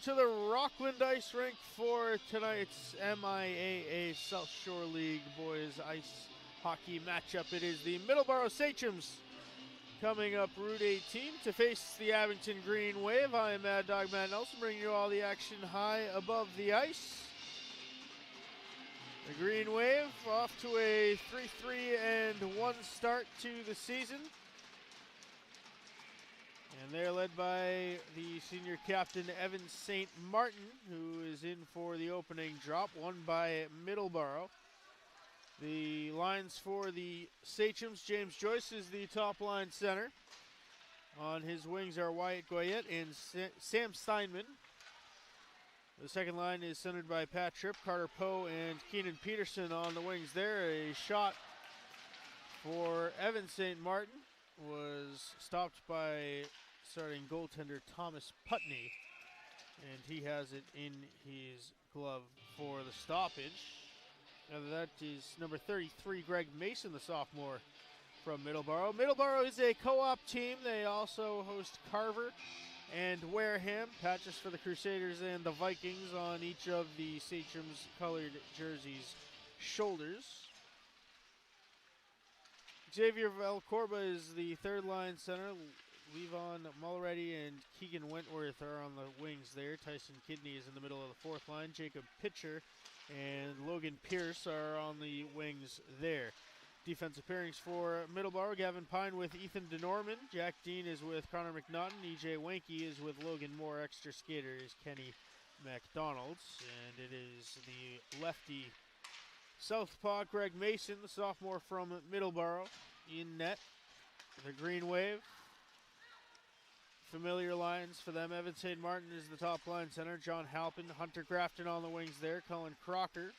to the Rockland Ice Rink for tonight's MIAA South Shore League boys ice hockey matchup. It is the Middleborough Sachems coming up Route 18 to face the Abington Green Wave. I am Mad Dog Matt Nelson, bringing you all the action high above the ice. The Green Wave off to a 3-3-1 start to the season. And they're led by the senior captain, Evan St. Martin, who is in for the opening drop, won by Middleborough. The lines for the Sachems, James Joyce is the top line center. On his wings are Wyatt Goyette and Sam Steinman. The second line is centered by Pat Tripp, Carter Poe, and Keenan Peterson on the wings there. A shot for Evan St. Martin was stopped by starting goaltender Thomas Putney, and he has it in his glove for the stoppage. Now that is number 33, Greg Mason, the sophomore from Middleborough. Middleborough is a co-op team. They also host Carver and Wareham, patches for the Crusaders and the Vikings on each of the Sachems colored jerseys' shoulders. Xavier Valcorba is the third line center. Levon Mulready and Keegan Wentworth are on the wings there. Tyson Kidney is in the middle of the fourth line. Jacob Pitcher and Logan Pierce are on the wings there. Defensive pairings for Middleborough: Gavin Pine with Ethan DeNorman. Jack Dean is with Connor McNaughton. EJ Wanke is with Logan Moore. Extra skater is Kenny McDonald's. And it is the lefty southpaw Greg Mason, the sophomore from Middleborough, in net. The Green Wave. Familiar lines for them. Evan St. Martin is the top line center. John Halpin, Hunter Grafton on the wings there. Cullen Crocker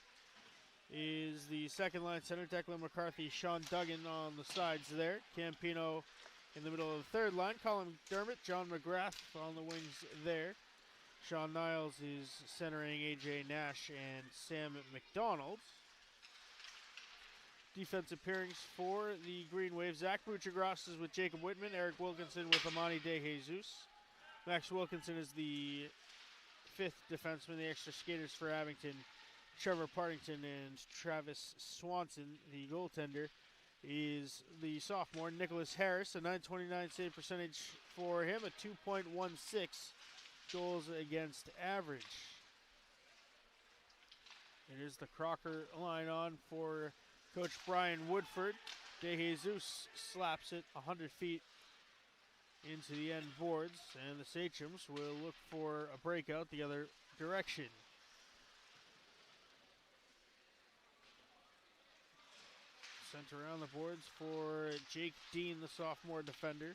is the second line center. Declan McCarthy, Sean Duggan on the sides there. Campino in the middle of the third line. Colin McDermott, John McGrath on the wings there. Sean Niles is centering AJ Nash and Sam McDonald. Defensive pairings for the Green Wave: Zach Buchagras is with Jacob Whitman. Eric Wilkinson with Amani De Jesus. Max Wilkinson is the fifth defenseman. The extra skaters for Abington: Trevor Partington and Travis Swanson. The goaltender is the sophomore Nicholas Harris, a .929 save percentage for him, a 2.16 goals against average. It is the Crocker line on for Coach Brian Woodford. De Jesus slaps it 100 feet into the end boards, and the Sachems will look for a breakout the other direction. Sent around the boards for Jake Dean, the sophomore defender,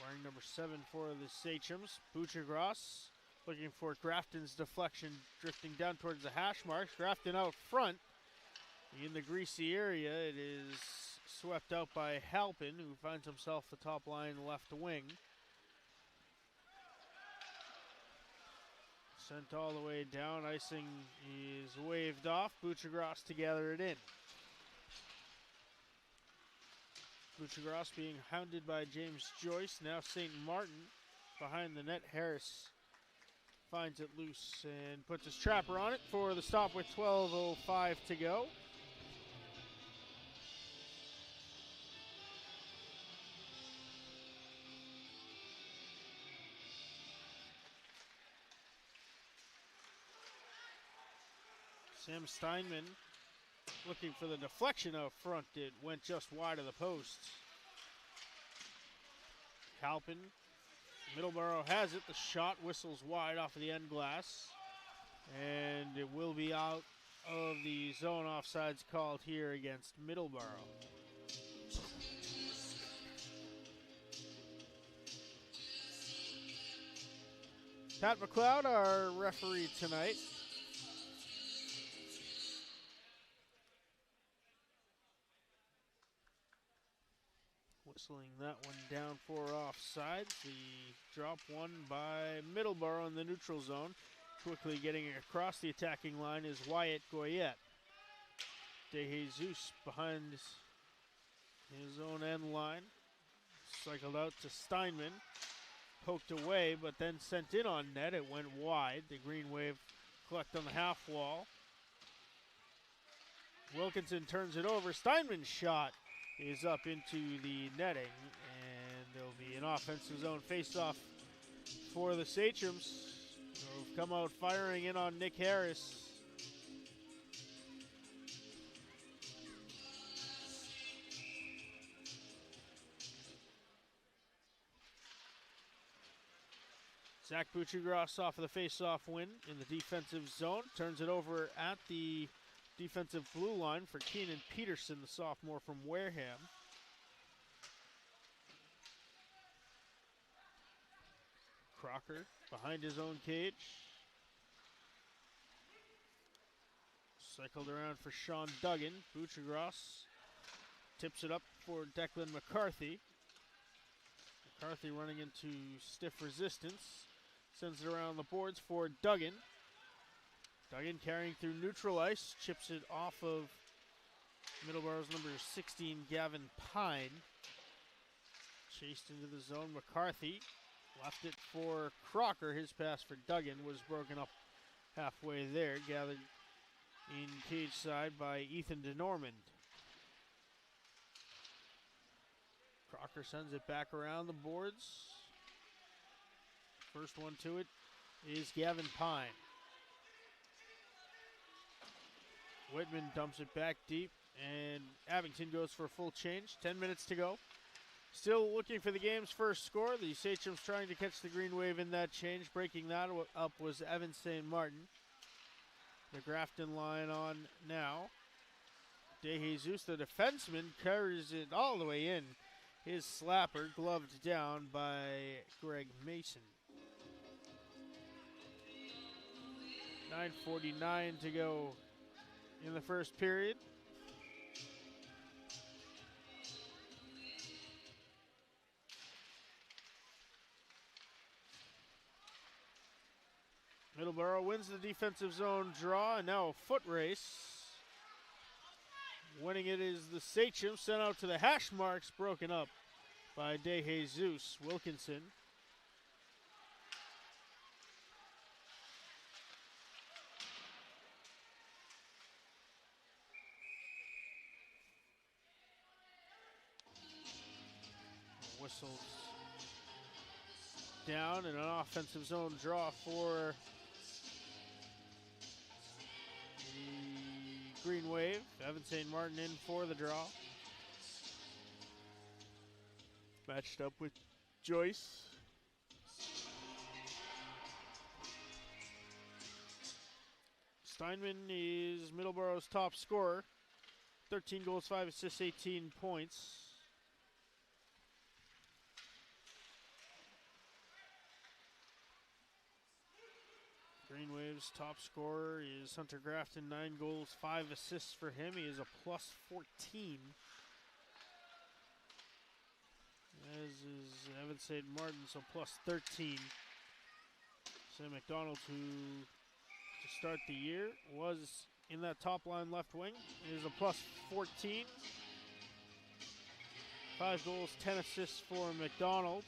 wearing number 7 for the Sachems. Buchagras looking for Grafton's deflection, drifting down towards the hash marks. Grafton out front. In the greasy area, it is swept out by Halpin, who finds himself the top line left wing. Sent all the way down. Icing is waved off. Buchagras to gather it in. Buchagras being hounded by James Joyce. Now St. Martin behind the net. Harris finds it loose and puts his trapper on it for the stop with 12:05 to go. Sam Steinman looking for the deflection out front. It went just wide of the post. Halpin, Middleborough has it. The shot whistles wide off of the end glass, and it will be out of the zone. Offsides called here against Middleborough. Pat McLeod, our referee tonight. Whistling that one down for offsides. The drop won by Middleborough in the neutral zone. Quickly getting across the attacking line is Wyatt Goyette. De Jesus behind his own end line. Cycled out to Steinman. poked away, but then sent in on net. It went wide. The Green Wave collect on the half wall. Wilkinson turns it over. Steinman's shot is up into the netting, and there'll be an offensive zone face-off for the Sachems, who've come out firing in on Nick Harris. Zach Buchigras off of the face-off win in the defensive zone. Turns it over at the defensive blue line for Keenan Peterson, the sophomore from Wareham. Crocker behind his own cage. Cycled around for Sean Duggan. Buchigras tips it up for Declan McCarthy. McCarthy running into stiff resistance. Sends it around the boards for Duggan. Duggan carrying through neutral ice. Chips it off of Middleborough's number 16, Gavin Pine. Chased into the zone. McCarthy left it for Crocker. His pass for Duggan was broken up halfway there. Gathered in cage side by Ethan DeNormand. Crocker sends it back around the boards. First one to it is Gavin Pine. Whitman dumps it back deep, and Abington goes for a full change. 10 minutes to go. Still looking for the game's first score. The Sachems trying to catch the Green Wave in that change. Breaking that up was Evan St. Martin. The Grafton line on now. De Jesus, the defenseman, carries it all the way in. His slapper gloved down by Greg Mason. 9:49 to go in the first period. Middleborough wins the defensive zone draw, and now a foot race. Winning it is the Sachems, sent out to the hash marks, broken up by De Jesus. Wilkinson. Whistles down, and an offensive zone draw for the Green Wave. Evan St. Martin in for the draw. Matched up with Joyce. Steinman is Middleborough's top scorer. 13 goals, 5 assists, 18 points. Green Wave's top scorer is Hunter Grafton, 9 goals, 5 assists for him. He is a plus 14. As is Evan St. Martin, so plus 13. Sam McDonald, who to start the year was in that top line left wing, is a plus 14. 5 goals, 10 assists for McDonald.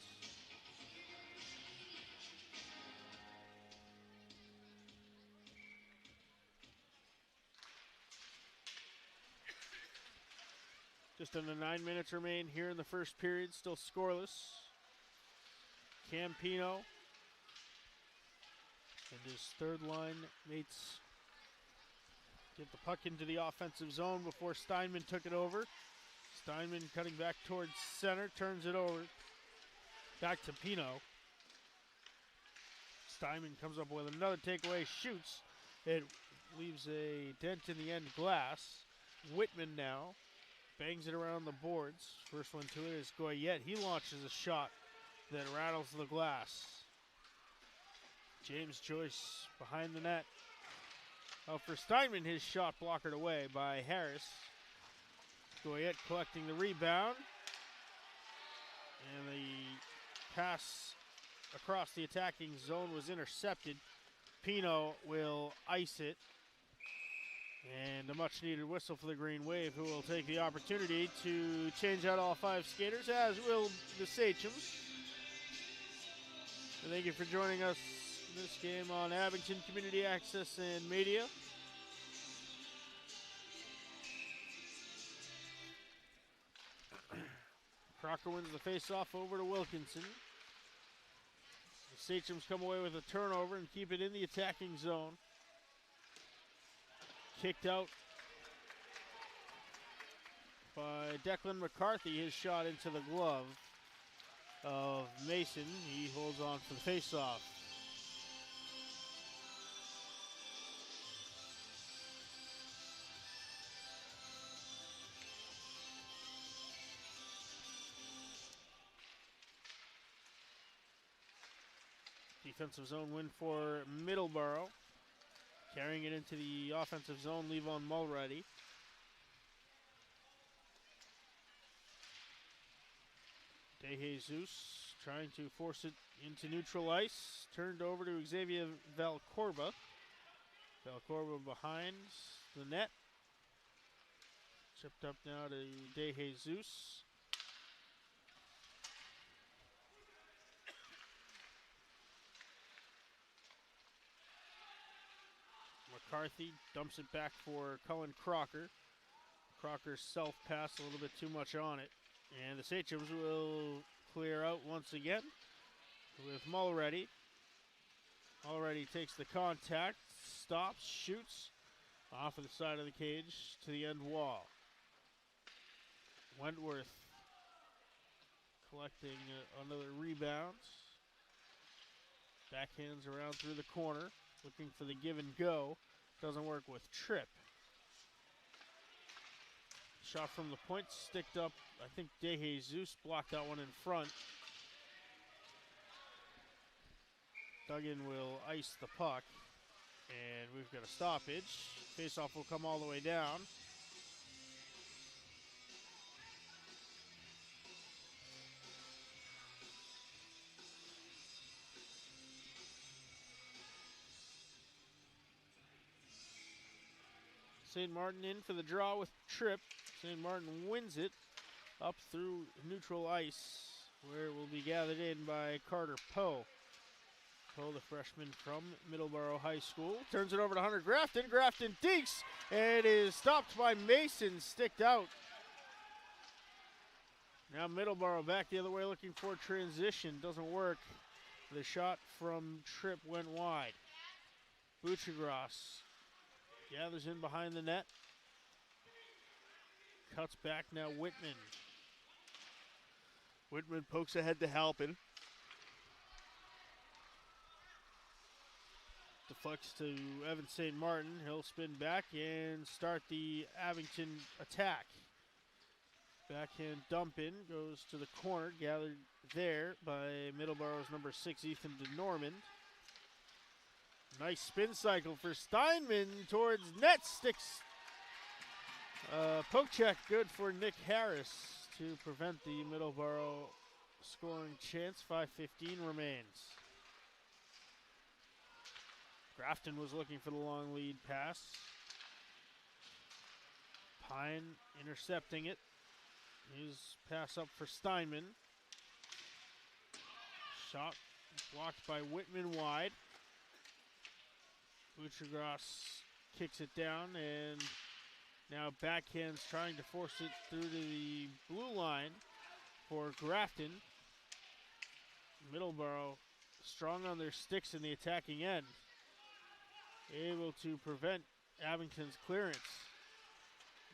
Just under 9 minutes remain here in the first period, still scoreless. Campino and his third line mates get the puck into the offensive zone before Steinman took it over. Steinman cutting back towards center, turns it over. Back to Pino. Steinman comes up with another takeaway, shoots. It leaves a dent in the end glass. Whitman now bangs it around the boards. First one to it is Goyette. He launches a shot that rattles the glass. James Joyce behind the net. For Steinman, his shot blockered away by Harris. Goyette collecting the rebound. And the pass across the attacking zone was intercepted. Pino will ice it. And a much needed whistle for the Green Wave, who will take the opportunity to change out all 5 skaters, as will the Sachems. Thank you for joining us in this game on Abington Community Access and Media. Crocker wins the face-off over to Wilkinson. The Sachems come away with a turnover and keep it in the attacking zone. Kicked out by Declan McCarthy. His shot into the glove of Mason. He holds on for the face-off. Defensive zone win for Middleborough. Carrying it into the offensive zone, Levon Mulready. De Jesus trying to force it into neutral ice. Turned over to Xavier Valcorba. Valcorba behind the net. Chipped up now to De Jesus. McCarthy dumps it back for Cullen Crocker. Crocker's self-pass a little bit too much on it. And the Sachems will clear out once again with Mulready. Mulready takes the contact, stops, shoots off of the side of the cage to the end wall. Wentworth collecting another rebound. Backhands around through the corner, looking for the give and go. Doesn't work with Tripp. Shot from the point, sticked up. I think De Jesus blocked that one in front. Duggan will ice the puck. And we've got a stoppage. Faceoff will come all the way down. St. Martin in for the draw with Tripp. St. Martin wins it up through neutral ice, where it will be gathered in by Carter Poe. Poe, the freshman from Middleborough High School. Turns it over to Hunter Grafton. Grafton dinks, and is stopped by Mason, sticked out. Now Middleborough back the other way looking for transition. Doesn't work. The shot from Tripp went wide. Bouchagras gathers in behind the net. Cuts back now, Whitman. Whitman pokes ahead to Halpin. Deflects to Evan St. Martin. He'll spin back and start the Abington attack. Backhand dump in, goes to the corner, gathered there by Middleborough's number 6, Ethan DeNormand. Nice spin cycle for Steinman towards net, sticks. Poke check good for Nick Harris to prevent the Middleborough scoring chance. 5:15 remains. Grafton was looking for the long lead pass. Pine intercepting it. His pass up for Steinman. Shot blocked by Whitman wide. Bouchagras kicks it down, and now backhands trying to force it through to the blue line for Grafton. Middleborough strong on their sticks in the attacking end. Able to prevent Abington's clearance.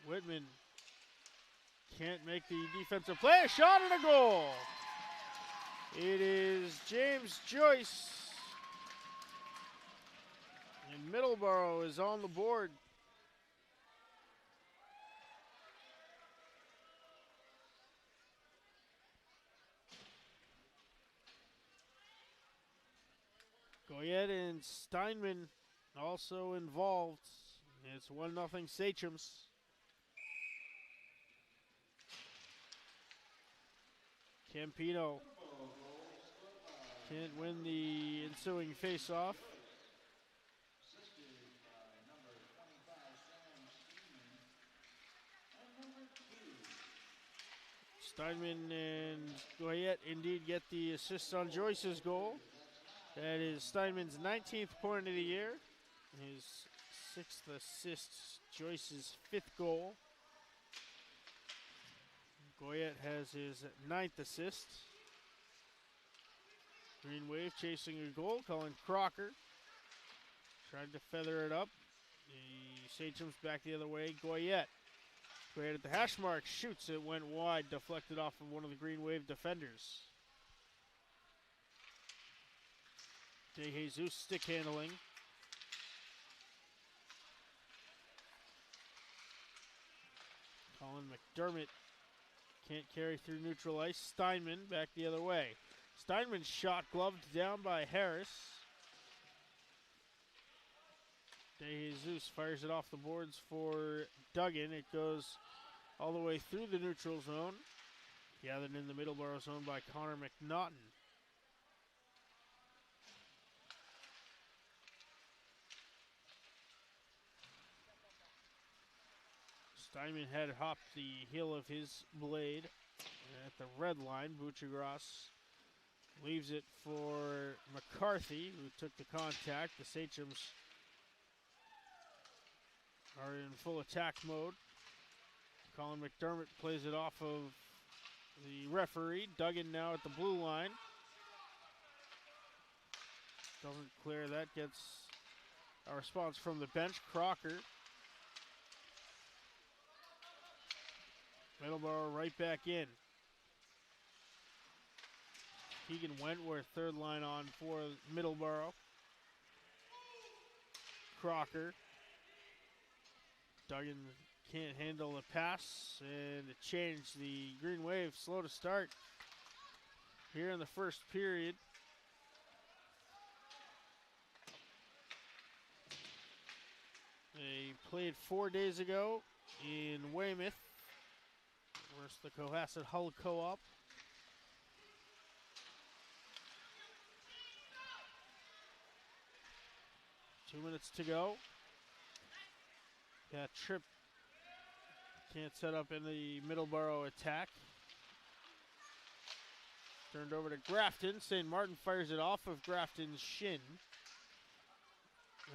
Whitman can't make the defensive play. A shot and a goal. It is James Joyce. And Middleborough is on the board. Goyette and Steinman also involved. It's 1-0 Sachems. Campino can't win the ensuing face-off. Steinman and Goyette indeed get the assist on Joyce's goal. That is Steinman's 19th point of the year. His 6th assist, Joyce's 5th goal. Goyette has his 9th assist. Green Wave chasing a goal, Colin Crocker. Tried to feather it up. The Sachems back the other way. Goyette at the hash mark, shoots. It went wide, deflected off of one of the Green Wave defenders. De Jesus stick handling. Colin McDermott can't carry through neutral ice. Steinman back the other way. Steinman's shot gloved down by Harris. De Jesus fires it off the boards for Duggan. It goes all the way through the neutral zone. Gathered in the Middleborough zone by Connor McNaughton. Steinman had hopped the heel of his blade at the red line. Bouchagras leaves it for McCarthy, who took the contact. The Sachems are in full attack mode. Colin McDermott plays it off of the referee. Duggan now at the blue line. Doesn't clear that. Gets a response from the bench. Crocker. Middleborough right back in. Keegan Wentworth, third line on for Middleborough. Crocker. Duggan can't handle the pass, and a change. The Green Wave slow to start here in the first period. They played 4 days ago in Weymouth versus the Cohasset Hull Co-op. Two minutes to go. That Tripp can't set up in the Middleborough attack. Turned over to Grafton. St. Martin fires it off of Grafton's shin.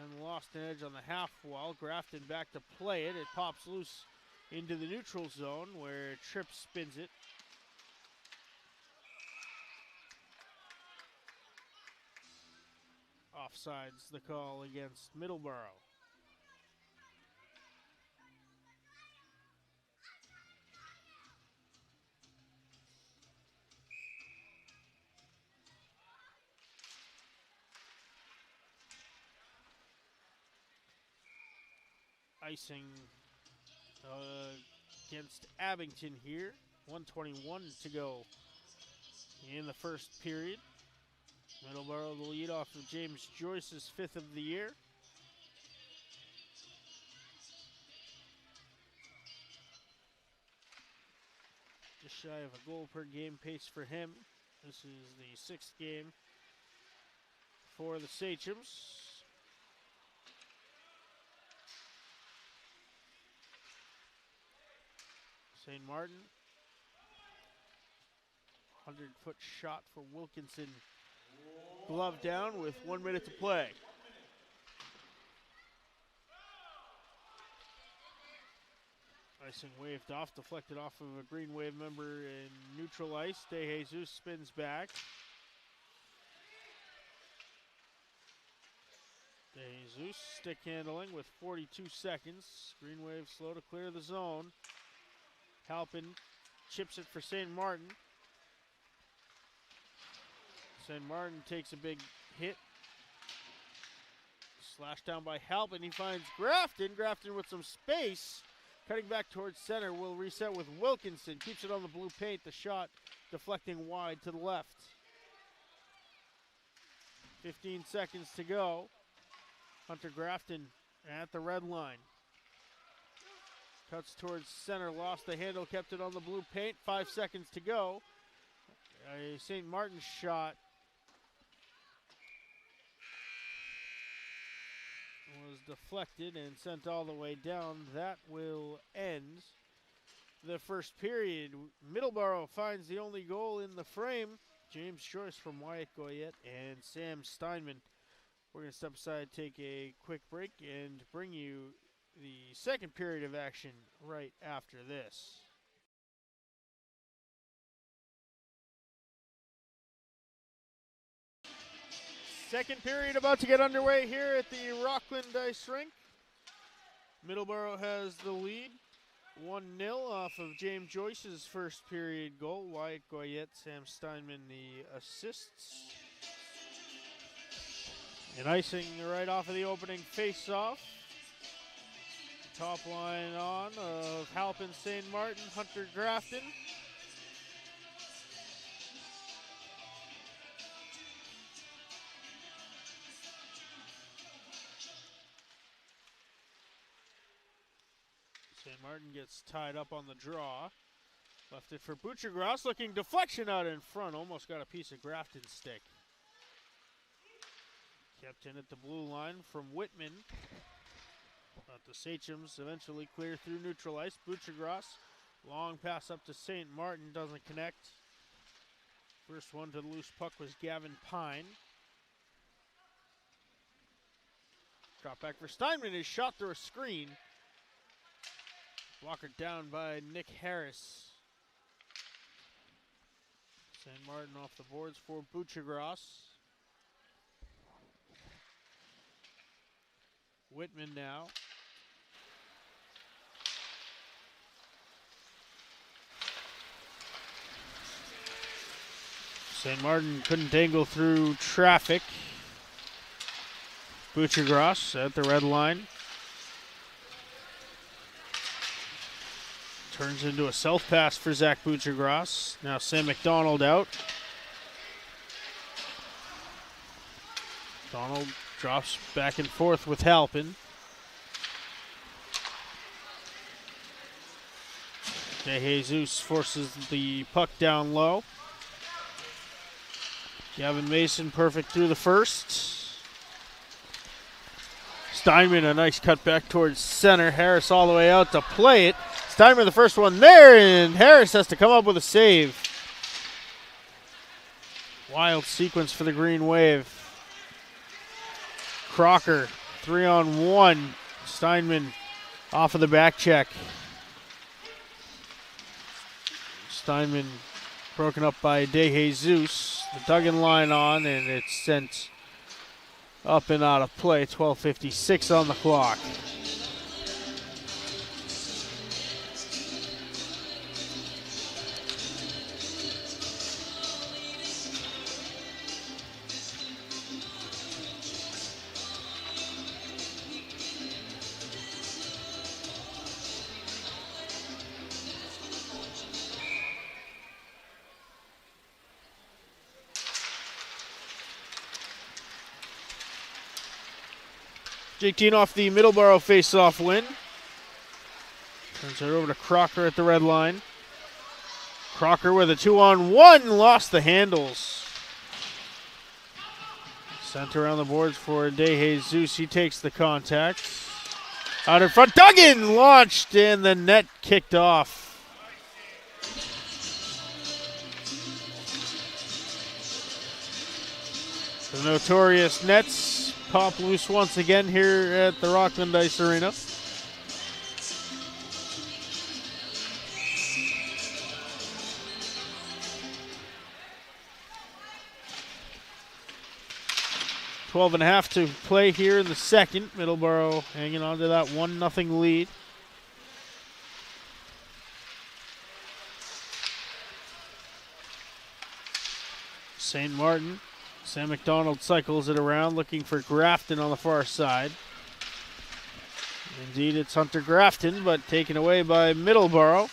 And lost an edge on the half wall. Grafton back to play it. It pops loose into the neutral zone where Tripp spins it. Offside's the call against Middleborough. Icing against Abington here. 1:21 to go in the first period. Middleborough the lead off of James Joyce's 5th of the year. Just shy of a goal per game pace for him. This is the 6th game for the Sachems. St. Martin. 100-foot shot for Wilkinson. Glove down with 1 minute to play. Icing waved off, deflected off of a Green Wave member in neutral ice. De Jesus spins back. De Jesus stick handling with 42 seconds. Green Wave slow to clear the zone. Halpin chips it for St. Martin. St. Martin takes a big hit. Slashed down by Halpin. He finds Grafton. Grafton with some space. Cutting back towards center. Will reset with Wilkinson. Keeps it on the blue paint. The shot deflecting wide to the left. 15 seconds to go. Hunter Grafton at the red line. Cuts towards center, lost the handle, kept it on the blue paint. 5 seconds to go. A St. Martin shot was deflected and sent all the way down. That will end the first period. Middleborough finds the only goal in the frame. James Joyce from Wyatt Goyette and Sam Steinman. We're going to step aside, take a quick break, and bring you the second period of action right after this. Second period about to get underway here at the Rockland Ice Rink. Middleborough has the lead, 1-0 off of James Joyce's first period goal. Wyatt Goyette, Sam Steinman the assists. And icing right off of the opening face-off. Top line on of Halpin, St. Martin, Hunter Grafton. St. Martin gets tied up on the draw. Left it for Butchergross, looking deflection out in front. Almost got a piece of Grafton's stick. Kept in at the blue line from Whitman. But the Sachems eventually clear through neutral ice. Butchergross, long pass up to St. Martin, doesn't connect. First one to the loose puck was Gavin Pine. Drop back for Steinman, is shot through a screen. Blocker down by Nick Harris. St. Martin off the boards for Butchergross. Whitman now. St. Martin couldn't dangle through traffic. Butchergross at the red line. Turns into a self pass for Zach Butchergross. Now Sam McDonald out. Donald drops back and forth with Halpin. De Jesus forces the puck down low. Gavin Mason perfect through the first. Steinman a nice cut back towards center. Harris all the way out to play it. Steinman the first one there, and Harris has to come up with a save. Wild sequence for the Green Wave. Crocker, 3-on-1. Steinman off of the back check. Steinman broken up by De Jesus. The Duggan line on, and it's sent up and out of play. 12:56 on the clock. Jake Dean off the Middleborough face-off win. Turns it over to Crocker at the red line. Crocker with a 2-on-1, lost the handles. Sent around the boards for De Jesus. He takes the contact. Out in front, Duggan launched and the net kicked off. The notorious Nets pop loose once again here at the Rockland Ice Arena. Twelve and a half to play here in the second. Middleborough hanging on to that 1-0 lead. St. Martin. Sam McDonald cycles it around, looking for Grafton on the far side. Indeed, it's Hunter Grafton, but taken away by Middleborough.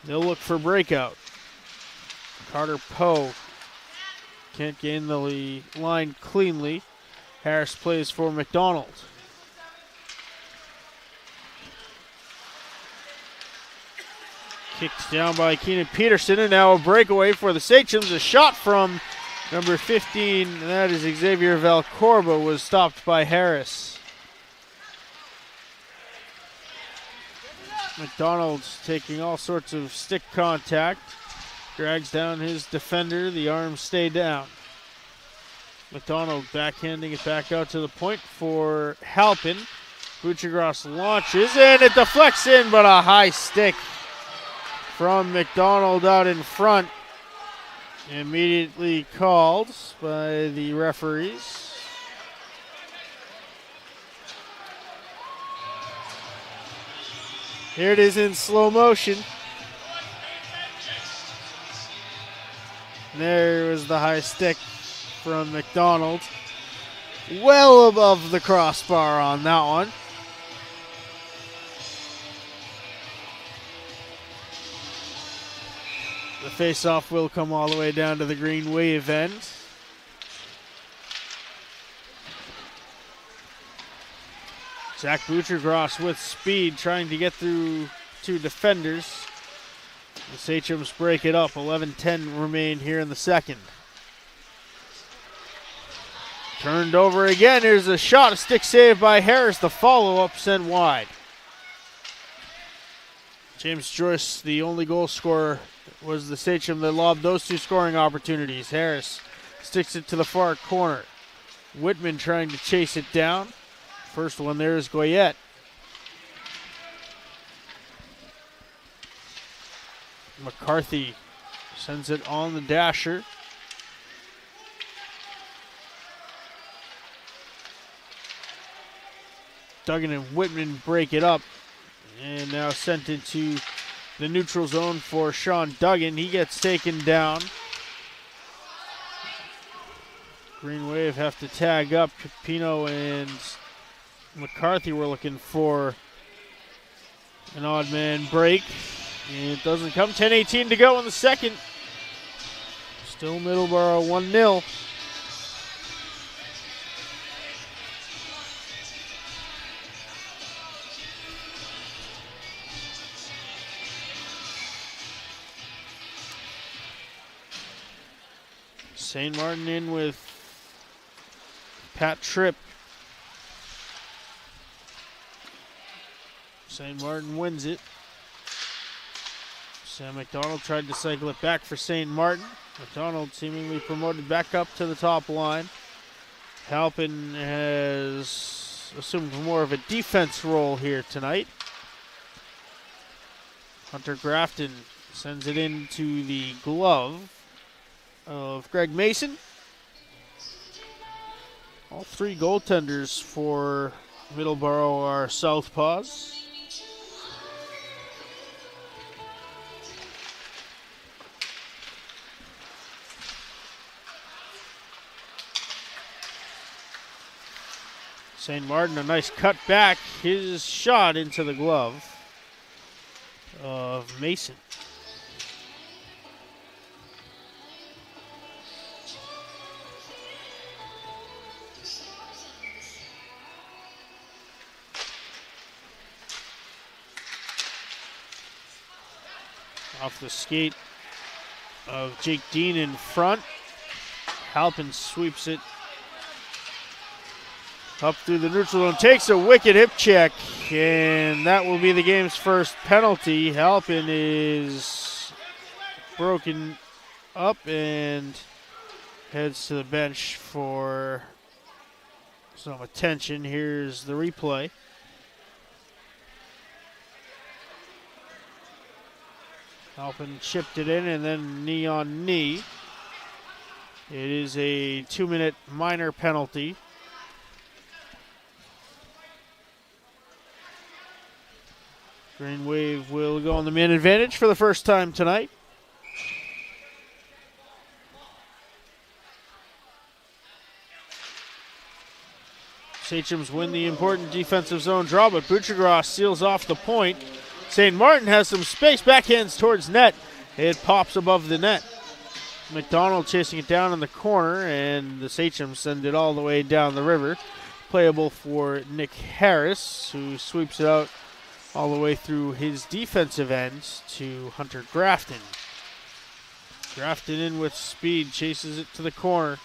They'll look for breakout. Carter Poe can't gain the line cleanly. Harris plays for McDonald. Kicked down by Keenan Peterson, and now a breakaway for the Sachems. A shot from number 15, and that is Xavier Valcorba, was stopped by Harris. McDonald's taking all sorts of stick contact. drags down his defender. The arms stay down. McDonald backhanding it back out to the point for Halpin. Butchergross launches and it deflects in, but a high stick from McDonald out in front. Immediately called by the referees. Here it is in slow motion. There was the high stick from McDonald. Well above the crossbar on that one. The face-off will come all the way down to the green wave end. Zach Butchergross with speed, trying to get through two defenders. The Sachems break it up. 11-10 remain here in the second. Turned over again. Here's a shot, a stick save by Harris. The follow-up sent wide. James Joyce, the only goal scorer, was the Sachem that lobbed those two scoring opportunities. Harris sticks it to the far corner. Whitman trying to chase it down. First one there is Goyette. McCarthy sends it on the dasher. Duggan and Whitman break it up. And now sent into the neutral zone for Sean Duggan. He gets taken down. Green Wave have to tag up. Pino and McCarthy were looking for an odd man break. And it doesn't come. 10:18 to go in the second. Still Middleborough 1-0. St. Martin in with Pat Tripp. St. Martin wins it. Sam McDonald tried to cycle it back for St. Martin. McDonald seemingly promoted back up to the top line. Halpin has assumed more of a defense role here tonight. Hunter Grafton sends it into the glove of Greg Mason. All three goaltenders for Middleborough are southpaws. St. Martin, a nice cut back. His shot into the glove of Mason. Off the skate of Jake Dean in front. Halpin sweeps it up through the neutral zone, takes a wicked hip check, and that will be the game's first penalty. Halpin is broken up and heads to the bench for some attention. Here's the replay. Halpin chipped it in and then knee on knee. It is a 2-minute minor penalty. Green Wave will go on the man advantage for the first time tonight. Sachems win the important defensive zone draw, but Butchergross seals off the point. St. Martin has some space, backhands towards net. It pops above the net. McDonald chasing it down in the corner, and the Sachems send it all the way down the river. Playable for Nick Harris, who sweeps it out all the way through his defensive end to Hunter Grafton. Grafton in with speed, chases it to the corner.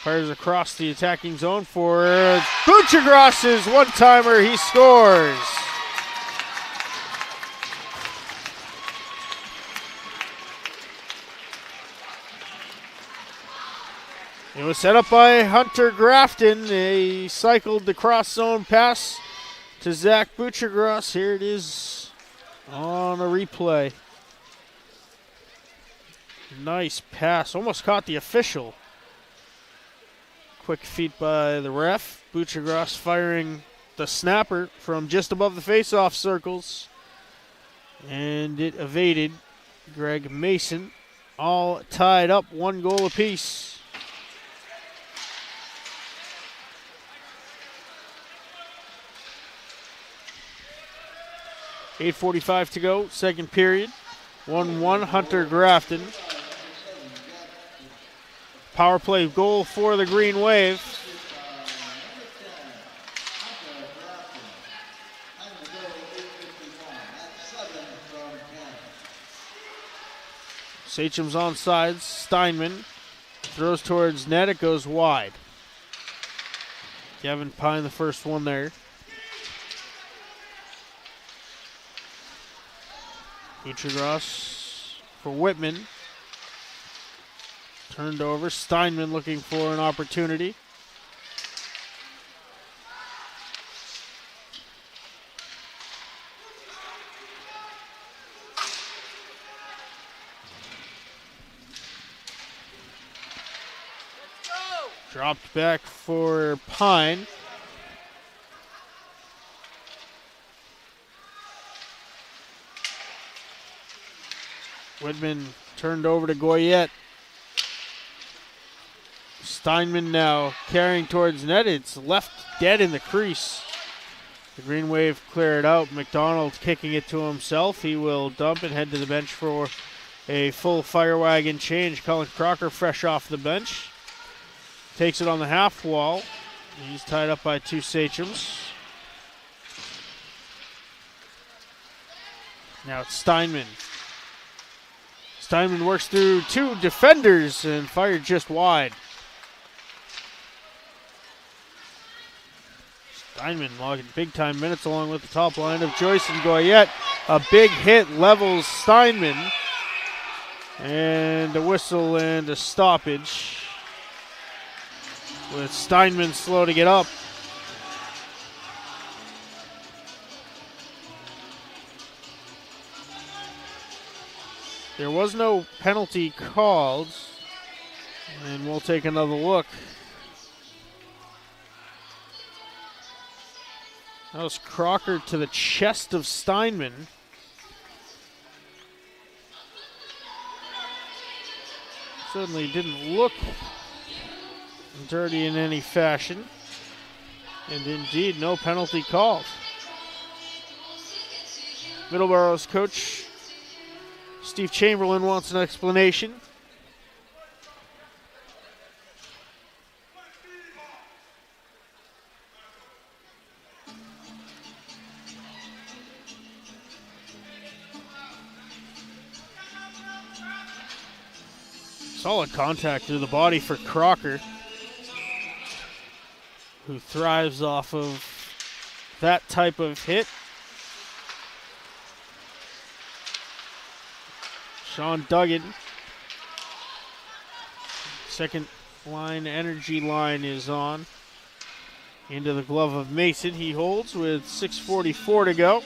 Fires across the attacking zone for Butchergross's one-timer. He scores. It was set up by Hunter Grafton. They cycled the cross zone pass to Zach Butchergross. Here it is on a replay. Nice pass. Almost caught the official. Quick feet by the ref. Butchergross firing the snapper from just above the face-off circles. And it evaded Greg Mason. All tied up, 1 goal apiece. .8:45 to go, second period. 1-1, Hunter Grafton. Power play goal for the Green Wave. Sachems on sides. Steinman throws towards net. It goes wide. Gavin Pine, the first one there. Butchergross for Whitman. Turned over. Steinman looking for an opportunity. Dropped back for Pine. Whitman turned over to Goyette. Steinman now carrying towards net. It's left dead in the crease. The Green Wave clear it out. McDonald kicking it to himself. He will dump and head to the bench for a full fire wagon change. Colin Crocker fresh off the bench. Takes it on the half wall. He's tied up by 2 Sachems. Now it's Steinman. Steinman works through 2 defenders and fired just wide. Steinman logging big-time minutes along with the top line of Joyce and Goyette. A big hit levels Steinman. And a whistle and a stoppage. With Steinman slow to get up. There was no penalty called. And we'll take another look. That was Crocker to the chest of Steinman. Certainly didn't look dirty in any fashion. And indeed, no penalty called. Middleborough's coach, Steve Chamberlain, wants an explanation. Solid contact through the body for Crocker, who thrives off of that type of hit. Sean Duggan. Second line, energy line is on. Into the glove of Mason. He holds with 6:44 to go.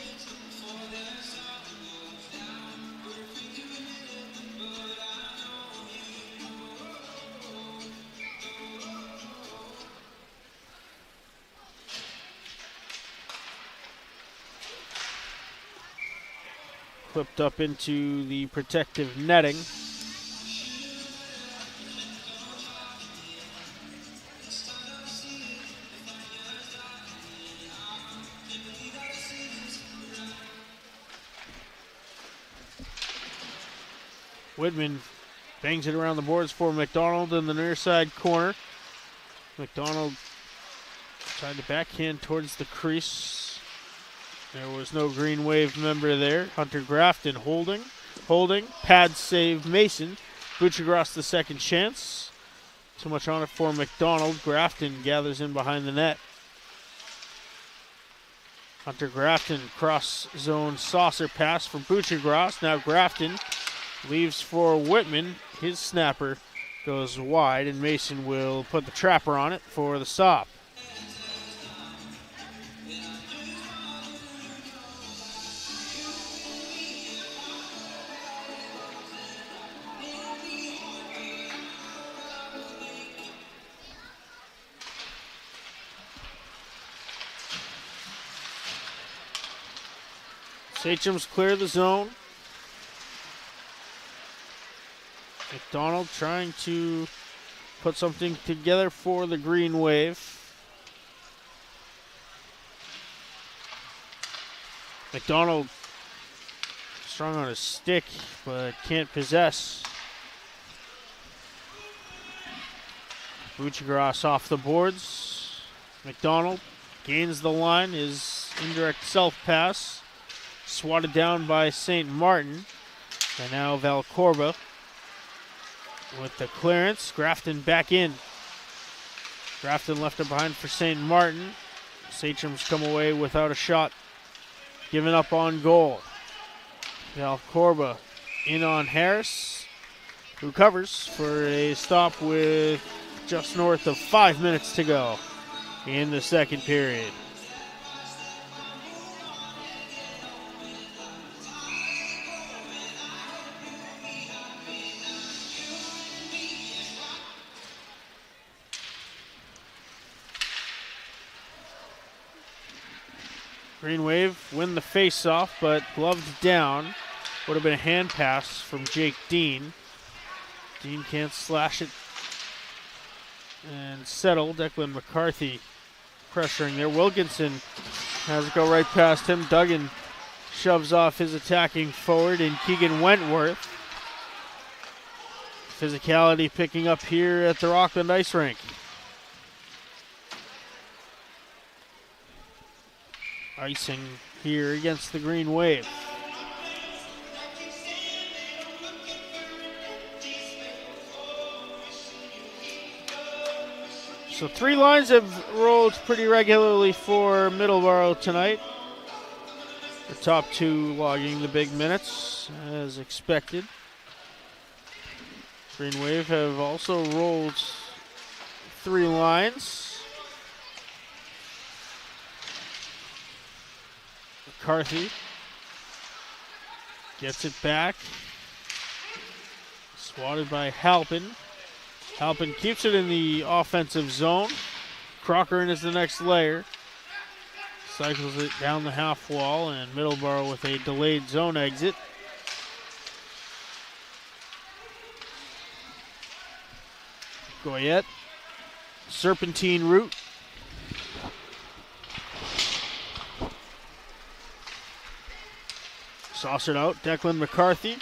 Clipped up into the protective netting. Whitman bangs it around the boards for McDonald in the near side corner. McDonald tried to backhand towards the crease. There was no Green Wave member there. Hunter Grafton holding. Pad save Mason. Butchergross the second chance. Too much on it for McDonald. Grafton gathers in behind the net. Hunter Grafton cross zone saucer pass for Butchergross. Now Grafton leaves for Whitman. His snapper goes wide, and Mason will put the trapper on it for the stop. Sachems clear the zone. McDonald trying to put something together for the Green Wave. McDonald strong on his stick, but can't possess. Buccigross off the boards. McDonald gains the line, his indirect self-pass. Swatted down by St. Martin. And now Valcorba with the clearance. Grafton back in. Grafton left it behind for St. Martin. Sachems come away without a shot. Giving up on goal. Valcorba in on Harris, who covers for a stop with just north of 5 minutes to go in the second period. Green Wave win the face-off, but gloved down. Would have been a hand pass from Jake Dean. Dean can't slash it and settle. Declan McCarthy pressuring there. Wilkinson has it go right past him. Duggan shoves off his attacking forward, and Keegan Wentworth. Physicality picking up here at the Rockland Ice Rink. Icing here against the Green Wave. So 3 lines have rolled pretty regularly for Middleborough tonight. The top 2 logging the big minutes as expected. Green Wave have also rolled 3 lines. McCarthy gets it back. Swatted by Halpin. Halpin keeps it in the offensive zone. Crocker in is the next layer. Cycles it down the half wall, and Middleborough with a delayed zone exit. Goyette. Serpentine route. Saucered out. Declan McCarthy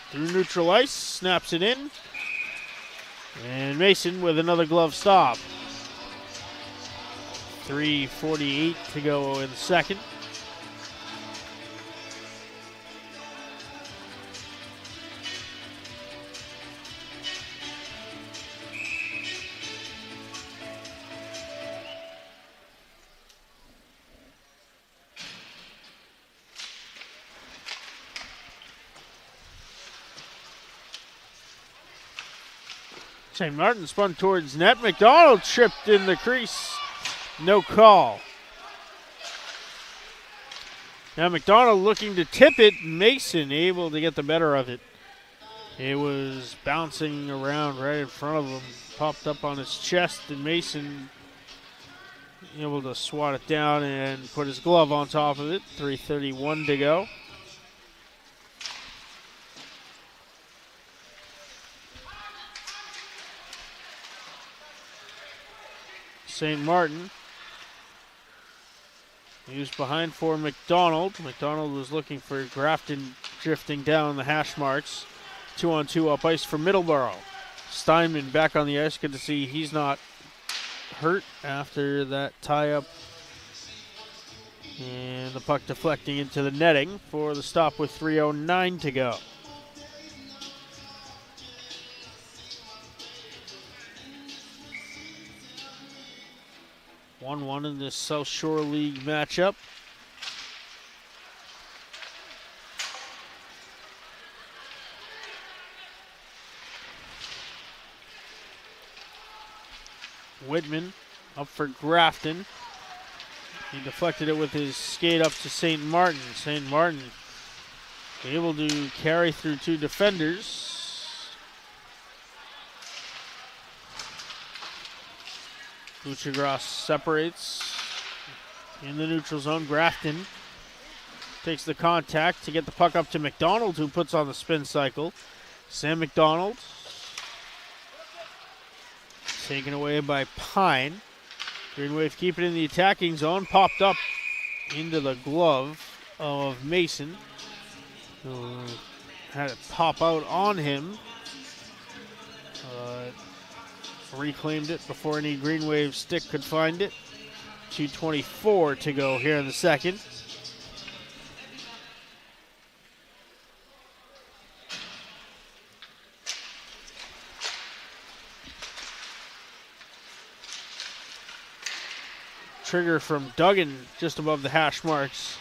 through neutral ice. Snaps it in. And Mason with another glove stop. 3:48 to go in the second. St. Martin spun towards net. McDonald tripped in the crease. No call. Now McDonald looking to tip it. Mason able to get the better of it. It was bouncing around right in front of him. Popped up on his chest, and Mason able to swat it down and put his glove on top of it. 3:31 to go. St. Martin used behind for McDonald. McDonald was looking for Grafton drifting down the hash marks. 2-on-2 up ice for Middleborough. Steinman back on the ice. Good to see he's not hurt after that tie-up. And the puck deflecting into the netting for the stop with 3:09 to go. One in this South Shore League matchup. Whitman up for Grafton. He deflected it with his skate up to St. Martin. St. Martin able to carry through two defenders. Buchagras separates in the neutral zone. Grafton takes the contact to get the puck up to McDonald, who puts on the spin cycle. Sam McDonald taken away by Pine. Green Wave keep it in the attacking zone. Popped up into the glove of Mason, who had it pop out on him. Reclaimed it before any Green Wave stick could find it. 2:24 to go here in the second. Trigger from Duggan just above the hash marks.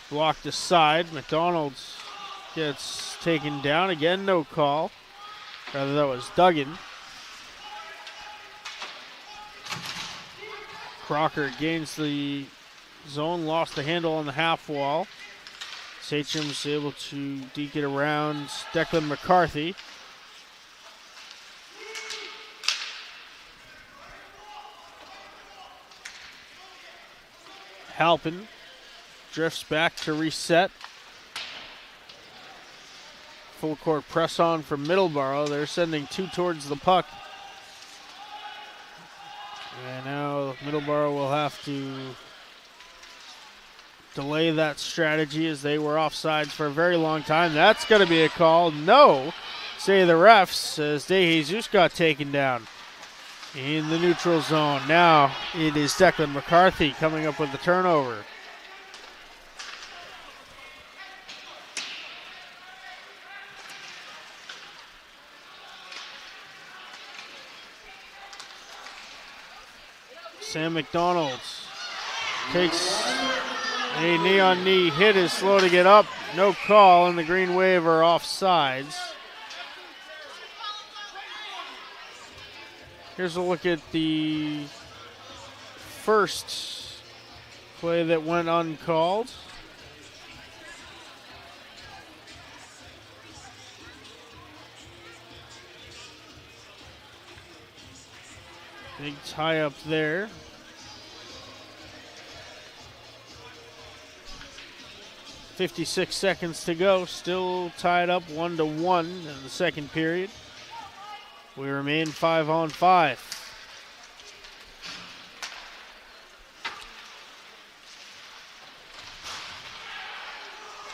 Blocked aside. McDonald gets taken down. Again, no call. Rather, that was Duggan. Crocker gains the zone, lost the handle on the half wall. Sachems able to deke it around Declan McCarthy. Halpin drifts back to reset. Full court press on from Middleborough. They're sending two towards the puck. And now Middleborough will have to delay that strategy as they were offsides for a very long time. That's going to be a call. No, say the refs, as De Jesus got taken down in the neutral zone. Now it is Declan McCarthy coming up with the turnover. Sam McDonald takes a knee-on-knee hit, is slow to get up. No call, and the Green Wave are offsides. Here's a look at the first play that went uncalled. Big tie up there. .56 seconds to go. Still tied up 1-1 in the second period. We remain 5-on-5.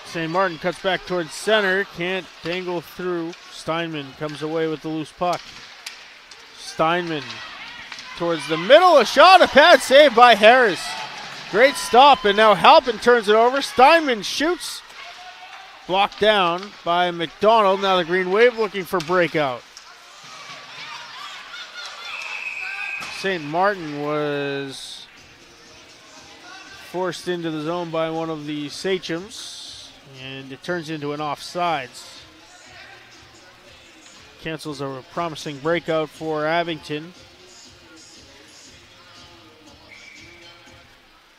St. Martin cuts back towards center. Can't dangle through. Steinman comes away with the loose puck. Steinman towards the middle, a shot, a pad save by Harris. Great stop, and now Halpin turns it over. Steinman shoots. Blocked down by McDonald. Now the Green Wave looking for breakout. St. Martin was forced into the zone by one of the Sachems, and it turns into an offsides. Cancels a promising breakout for Abington.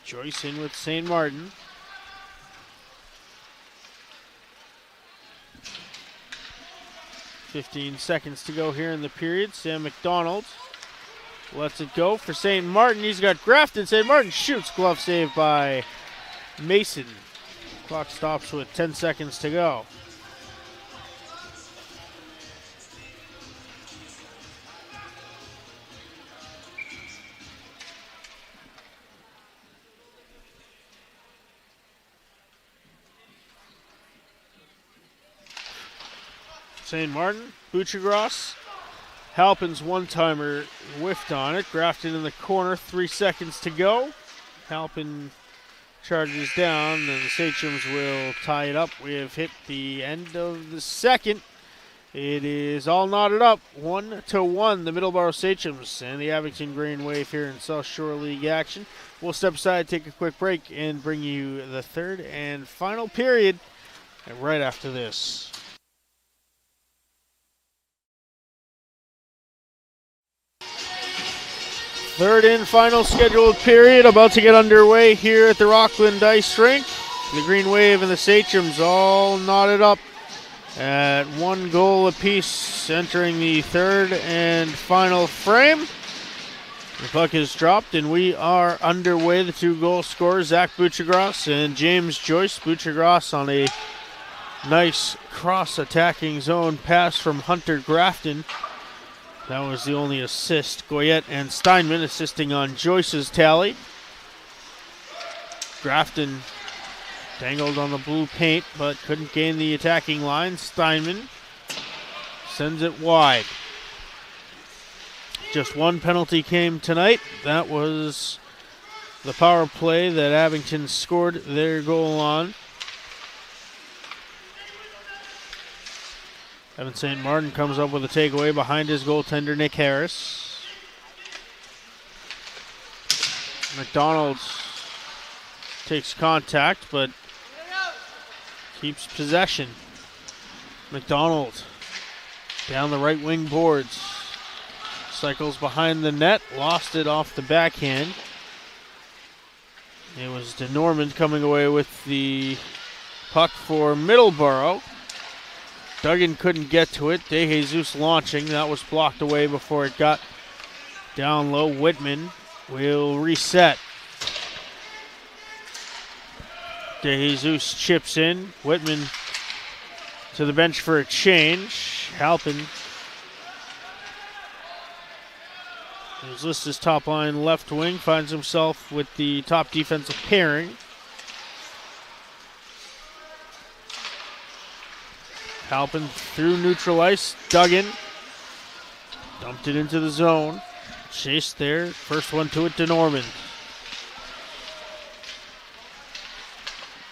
Joyce in with St. Martin. .15 seconds to go here in the period. Sam McDonald lets it go for St. Martin. He's got Grafton. St. Martin shoots. Glove save by Mason. Clock stops with 10 seconds to go. St. Martin, Buchagras. Halpin's one-timer whiffed on it. Grafton in the corner, 3 seconds to go. Halpin charges down, and the Sachems will tie it up. We have hit the end of the second. It is all knotted up, 1-1, the Middleborough Sachems and the Abington Green Wave here in South Shore League action. We'll step aside, take a quick break, and bring you the third and final period right after this. Third and final scheduled period about to get underway here at the Rockland Ice Rink. The Green Wave and the Sachems all knotted up at 1 goal apiece entering the third and final frame. The puck is dropped and we are underway. The 2 goal scorers, Zach Butchagras and James Joyce. Butchagras on a nice cross-attacking zone pass from Hunter Grafton. That was the only assist. Goyette and Steinman assisting on Joyce's tally. Grafton dangled on the blue paint, but couldn't gain the attacking line. Steinman sends it wide. Just 1 penalty came tonight. That was the power play that Abington scored their goal on. Evan St. Martin comes up with a takeaway behind his goaltender, Nick Harris. McDonald takes contact, but keeps possession. McDonald down the right wing boards. Cycles behind the net, lost it off the backhand. It was DeNormand coming away with the puck for Middleborough. Duggan couldn't get to it. De Jesus launching. That was blocked away before it got down low. Whitman will reset. De Jesus chips in. Whitman to the bench for a change. Halpin is listed as top line left wing. Finds himself with the top defensive pairing. Halpin through neutral ice. Duggan dumped it into the zone. Chased there. First one to it, DeNormand.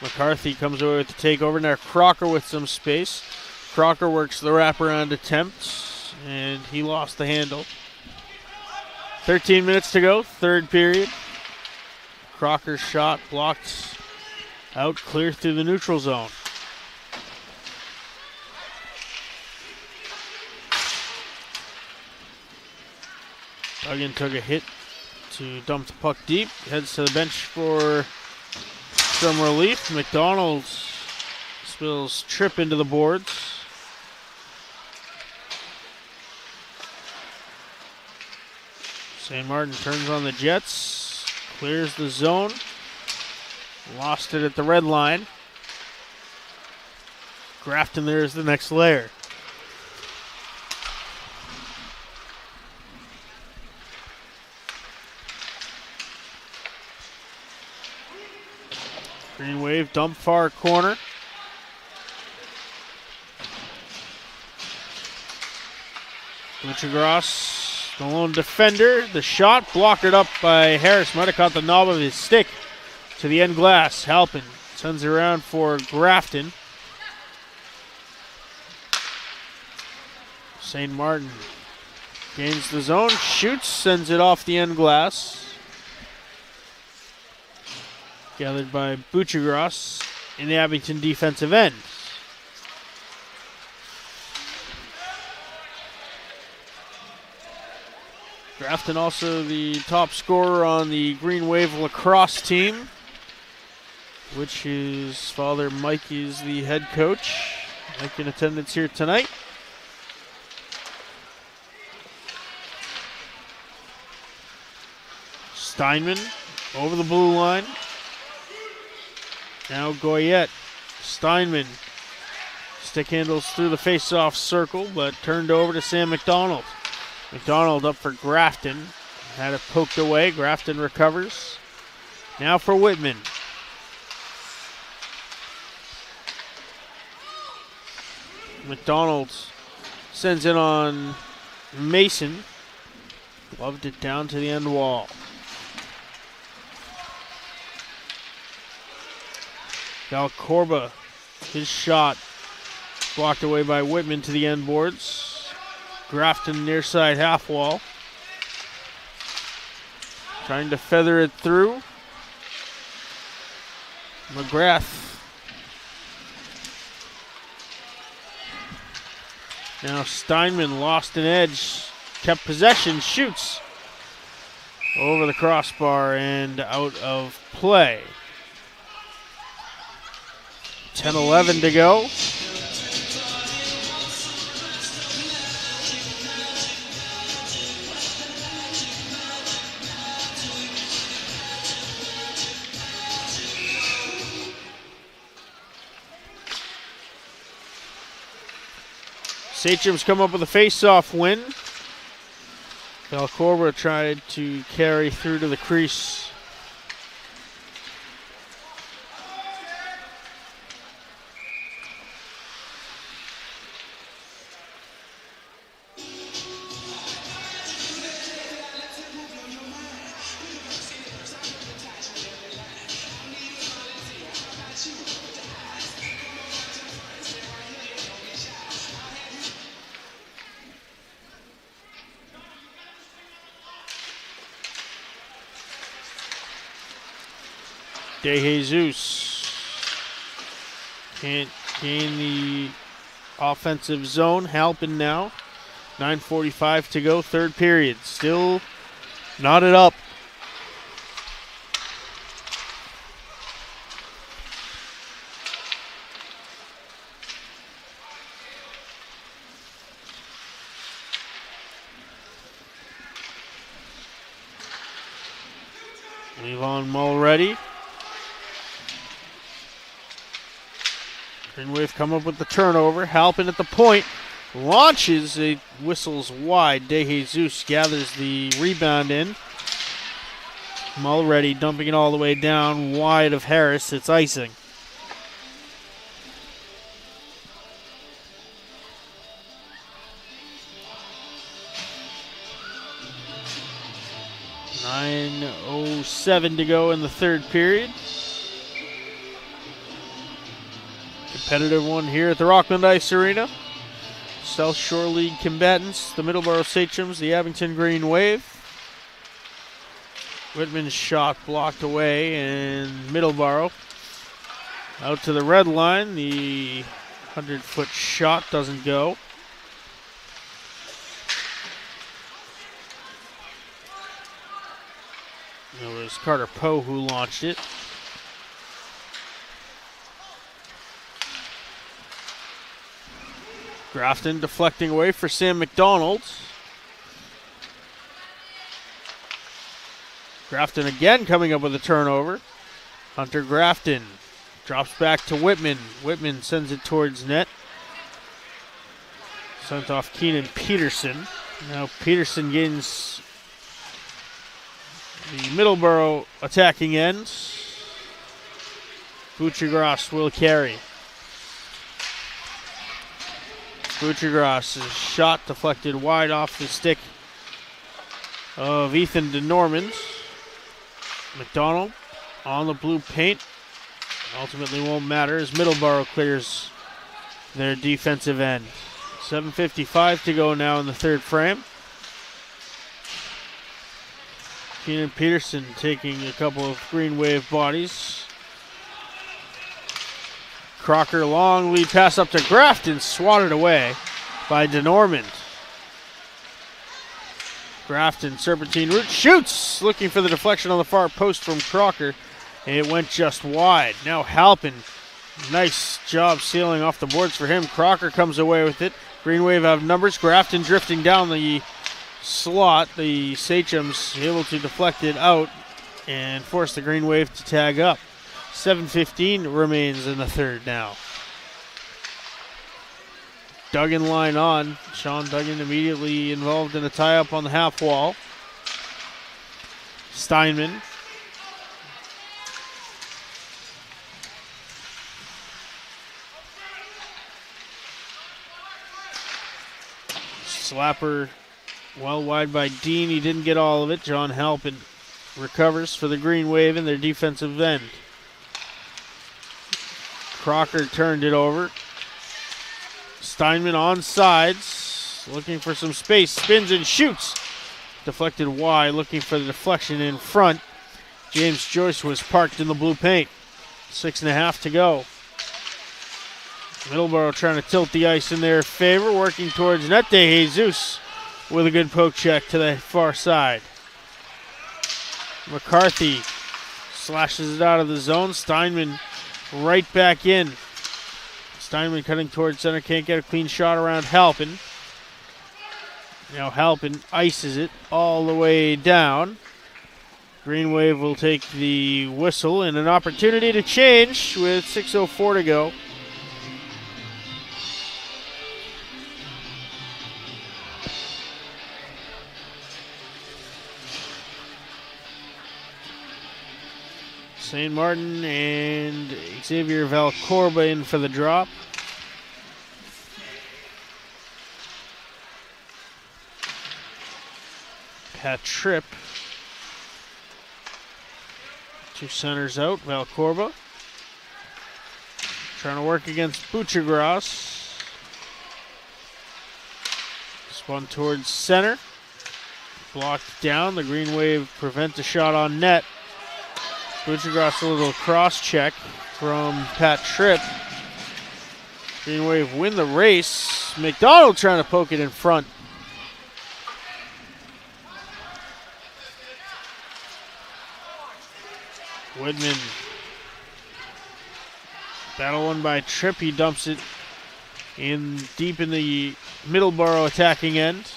McCarthy comes away with the takeover. Now Crocker with some space. Crocker works the wraparound attempt, and he lost the handle. 13 minutes to go, third period. Crocker's shot blocked out, clear through the neutral zone. Duggan took a hit to dump the puck deep. Heads to the bench for some relief. McDonald spills trip into the boards. St. Martin turns on the Jets. Clears the zone. Lost it at the red line. Grafton there is the next layer. Green Wave dump far corner. Butchagras, the lone defender. The shot blocked up by Harris. Might have caught the knob of his stick to the end glass. Halpin sends it around for Grafton. St. Martin gains the zone, shoots, sends it off the end glass. Gathered by Butchagras in the Abington defensive end. Grafton also the top scorer on the Green Wave lacrosse team, which his father Mike is the head coach. Mike in attendance here tonight. Steinman over the blue line. Now Goyette. Steinman. Stick handles through the face-off circle, but turned over to Sam McDonald. McDonald up for Grafton. Had it poked away. Grafton recovers. Now for Whitman. McDonald sends it on Mason. Gloved it down to the end wall. Valcorba, his shot blocked away by Whitman to the end boards. Grafton near side half wall. Trying to feather it through. McGrath. Now Steinman lost an edge. Kept possession, shoots. over the crossbar and out of play. 10-11 to go. Sachems come up with a face-off win. Valcorba tried to carry through to the crease. De Jesus can't gain the offensive zone. Halpin now. 9:45 to go, third period. Still knotted up. Levon Mulready. Greenwave come up with the turnover. Halpin at the point. Launches. It whistles wide. De Jesus gathers the rebound in. Mulready dumping it all the way down wide of Harris. It's icing. .9:07 to go in the third period. Competitive one here at the Rockland Ice Arena. South Shore League combatants, the Middleborough Sachems, the Abington Green Wave. Whitman's shot blocked away, and Middleborough out to the red line. The 100-foot shot doesn't go. It was Carter Poe who launched it. Grafton deflecting away for Sam McDonald. Grafton again coming up with a turnover. Hunter Grafton drops back to Whitman. Whitman sends it towards net. Sent off Keenan Peterson. Now Peterson gains the Middleborough attacking end. Butchergrass will carry. Butchergrass' shot deflected wide off the stick of Ethan DeNormand. McDonald on the blue paint. Ultimately won't matter as Middleborough clears their defensive end. 7:55 to go now in the third frame. Keenan Peterson taking a couple of Green Wave bodies. Crocker, long lead pass up to Grafton, swatted away by DeNormand. Grafton, serpentine route, shoots, looking for the deflection on the far post from Crocker, and it went just wide. Now Halpin, nice job sealing off the boards for him. Crocker comes away with it. Green Wave have numbers. Grafton drifting down the slot. The Sachems able to deflect it out and force the Green Wave to tag up. 7:15 remains in the third now. Duggan line on. Sean Duggan immediately involved in a tie-up on the half wall. Steinman. Slapper well wide by Dean. He didn't get all of it. John Halpin recovers for the Green Wave in their defensive end. Crocker turned it over. Steinman on sides, looking for some space, spins and shoots. Deflected wide, looking for the deflection in front. James Joyce was parked in the blue paint. 6.5 to go. Middleborough trying to tilt the ice in their favor, working towards net. De Jesus with a good poke check to the far side. McCarthy slashes it out of the zone. Steinman right back in. Steinman cutting towards center, can't get a clean shot around Halpin. Now Halpin ices it all the way down. Green Wave will take the whistle and an opportunity to change with 6:04 to go. St. Martin and Xavier Valcorba in for the drop. Pat Tripp. Two centers out. Valcorba trying to work against Buchagras. Spun towards center. Blocked down. The Green Wave prevent the shot on net. Buchagras a little cross check from Pat Tripp. Green Wave win the race. McDonald trying to poke it in front. Widman. Battle won by Tripp. He dumps it in deep in the Middleborough attacking end.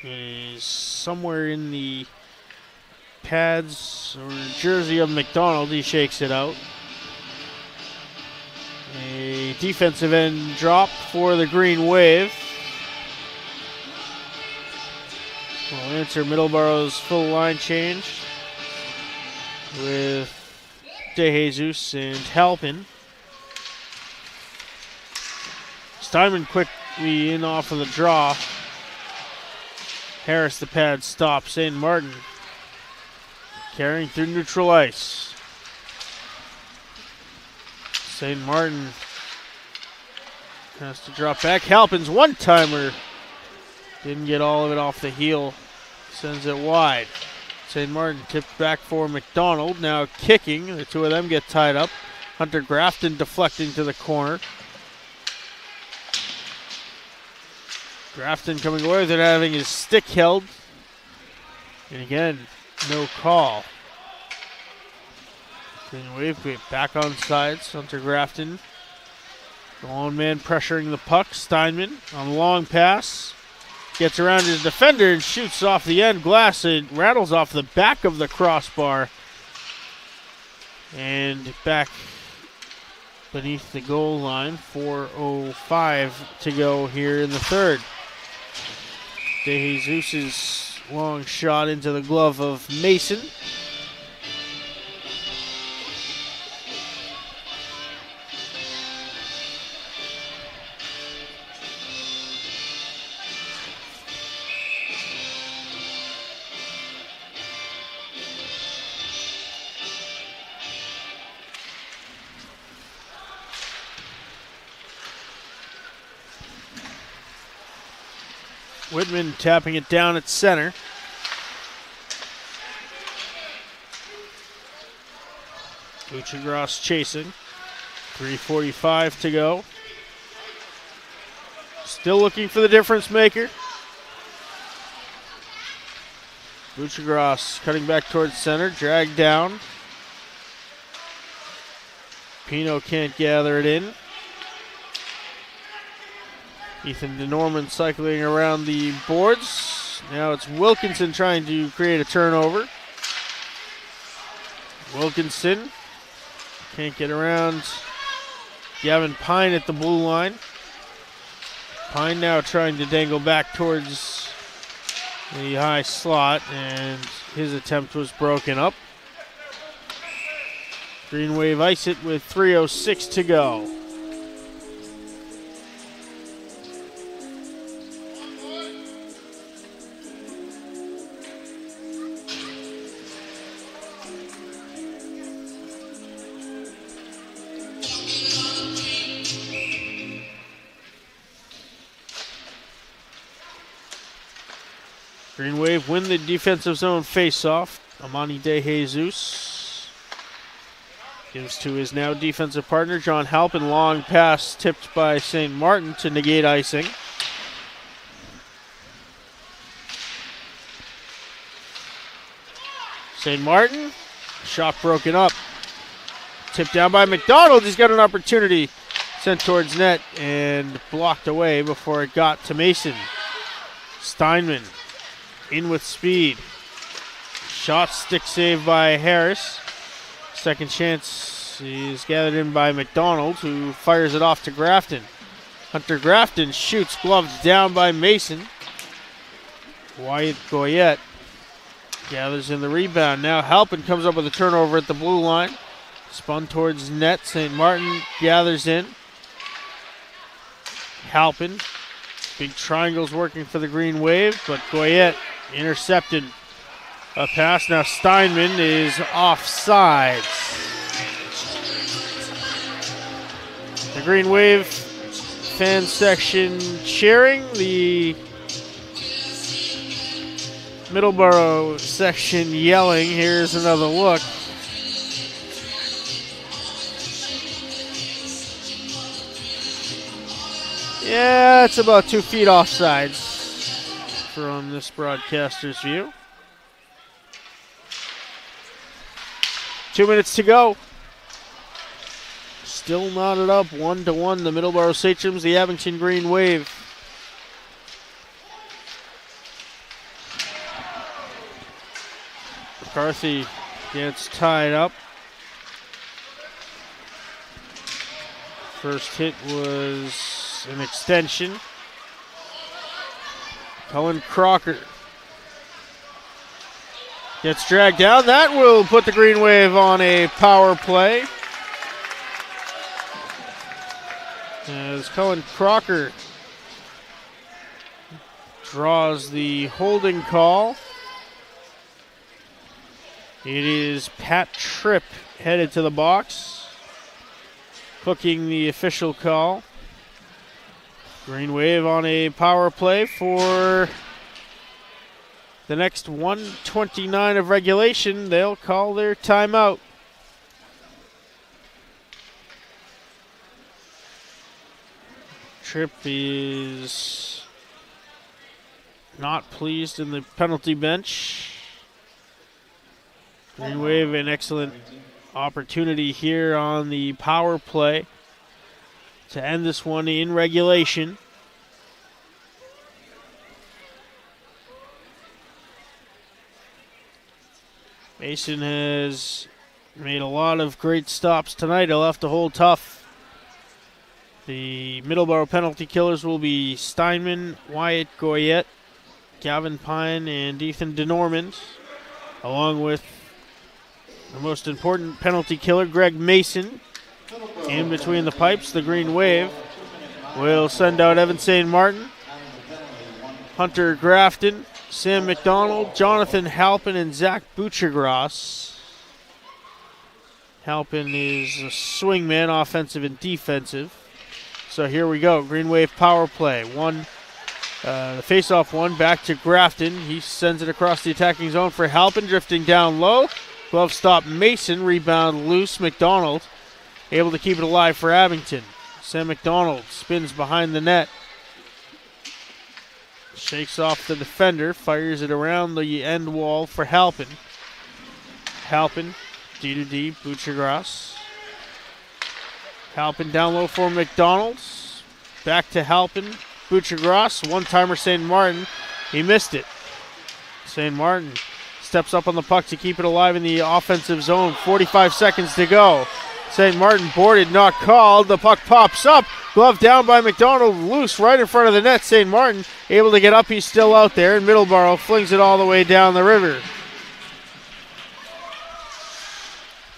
It is somewhere in the pads or jersey of McDonald. He shakes it out. A defensive end drop for the Green Wave. We'll answer Middleborough's full line change with De Jesus and Halpin. Steinman quickly in off of the draw. Harris, the pad stop. St. Martin carrying through neutral ice. St. Martin has to drop back. Halpin's one-timer. Didn't get all of it off the heel. Sends it wide. St. Martin tipped back for McDonald. Now kicking. The two of them get tied up. Hunter Grafton deflecting to the corner. Grafton coming away with it, having his stick held. And again, no call. Green Wave back on sides. Hunter Grafton. The lone man pressuring the puck. Steinman on a long pass. Gets around his defender and shoots off the end glass. It rattles off the back of the crossbar. And back beneath the goal line. 4:05 to go here in the third. De Jesus' long shot into the glove of Mason. Widman tapping it down at center. Buchagras chasing. 3:45 to go. Still looking for the difference maker. Buchagras cutting back towards center. Dragged down. Pino can't gather it in. Ethan DeNorman cycling around the boards. Now it's Wilkinson trying to create a turnover. Wilkinson can't get around Gavin Pine at the blue line. Pine now trying to dangle back towards the high slot, and his attempt was broken up. Green Wave ice it with 3:06 to go. Green Wave win the defensive zone face-off. Amani De Jesus gives to his now defensive partner, John Halpin. Long pass tipped by St. Martin to negate icing. St. Martin, shot broken up. Tipped down by McDonald. He's got an opportunity. Sent towards net and blocked away before it got to Mason. Steinman in with speed. Shot stick save by Harris. Second chance is gathered in by McDonald, who fires it off to Grafton. Hunter Grafton shoots, gloves down by Mason. Wyatt Goyette gathers in the rebound. Now Halpin comes up with a turnover at the blue line. Spun towards net. St. Martin gathers in. Halpin. Big triangles working for the Green Wave, but Goyette intercepted a pass. Now Steinman is offsides. The Green Wave fan section cheering. The Middleborough section yelling. Here's another look. Yeah, it's about 2 feet offsides from this broadcaster's view. 2 minutes to go. Still knotted up 1-1. The Middleborough Sachems, the Abington Green Wave. McCarthy gets tied up. First hit was an extension. Cullen Crocker gets dragged down. That will put the Green Wave on a power play. As Cullen Crocker draws the holding call. It is Pat Tripp headed to the box, cooking the official call. Green Wave on a power play for the next 1:29 of regulation. They'll call their timeout. Tripp is not pleased in the penalty bench. Green Wave, an excellent opportunity here on the power play to end this one in regulation. Mason has made a lot of great stops tonight. He'll have to hold tough. The Middleborough penalty killers will be Steinman, Wyatt Goyette, Gavin Pine, and Ethan DeNormand, along with the most important penalty killer, Greg Mason. In between the pipes, the Green Wave will send out Evan St. Martin, Hunter Grafton, Sam McDonald, Jonathan Halpin, and Zach Butchergross. Halpin is a swingman, offensive and defensive. So here we go, Green Wave power play. The face-off one, back to Grafton. He sends it across the attacking zone for Halpin, drifting down low. Glove stop Mason, rebound loose. McDonald able to keep it alive for Abington. Sam McDonald spins behind the net. Shakes off the defender, fires it around the end wall for Halpin. Halpin, D2D, Butchergrass. Halpin down low for McDonald. Back to Halpin, Butchergrass. One-timer St. Martin. He missed it. St. Martin steps up on the puck to keep it alive in the offensive zone. 45 seconds to go. St. Martin boarded, not called. The puck pops up. Glove down by McDonald, loose right in front of the net. St. Martin able to get up. He's still out there. And Middleborough flings it all the way down the river.